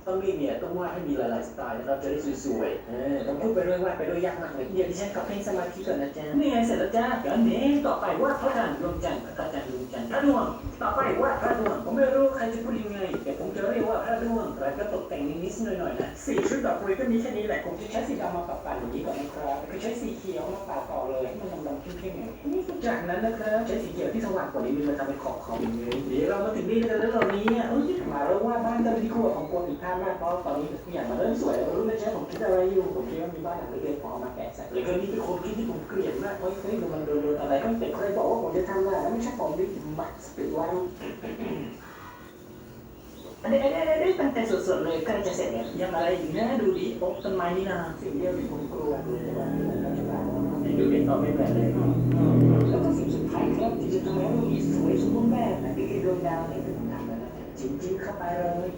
ต้องมีเนี่ยต้องวาดให้มีหลายๆสไตล์นะครับจะได้สวยๆต้องพูดไปเรื่อยวาดไปเรื่อยยากมากเลยเดี๋ยวดิฉันขอเพลงสมาธิก่อนนะจ๊ะนี่ไงเสร็จแล้วจ้าเดี๋ยวนี้ต่อไปวาดพระจันทร์ดวงจันทร์พระจันทร์ดวงจันทร์พระดวงต่อไปวาดพระดวงผมไม่รู้ใครจะพูดยังไงแต่ผมจะเรียกว่าพระดวงแล้วก็ตกแต่งนิดๆหน่อยๆนะสีชุดดอกกุหลาบก็มีแค่นี้แหละผมจะใช้สีดำมาปะอย่างนี้ก่อนนะครับแล้วก็ใช้สีเขียวมาปะต่อเลยให้มันดำๆเข้มๆอย่างนี้จากนั้นนะครับใช้สีเขียวที่สว่างกว่านี้มาทำเป็นขอบๆอย่างนี้เดี๋ยวเรามาถึงนี่กันแล้วตอนนี้มาแล้วว่าบ้านเจ้าที่ครัวของคนอีกท่านมากเพราะตอนนี้ทุกอย่างมันเริ่มสวยแล้วรู้ไหมใช่ผมคิดอะไรอยู่ผมคิดว่ามีบ้านหลังเล็กๆพอมาแกะใส่แล้วก็นี่เป็นคนคิดที่ผมเกลียดมากเฮ้ยมันโดนอะไรก็แต่ใครบอกว่าผมจะทำได้แล้วไม่ใช่ผมดิมัดสปิดไว้อันนี้ตั้งแต่สดๆเลยใกล้จะเสร็จแล้วยังอะไรอยู่นะดูดิโอ๊ะต้นไม้นี่นะสิ่งเดียวที่ผมกลัวคือว่าดูเด็กต่อไม่แบบเลยแล้วก็สิ่งสุดท้ายครับที่จะทำให้เราสวยสมบูรณ์แบบนะคือดวงดาวเนี่ยเป็นทางนั้นจิ้มเข้าไปเลย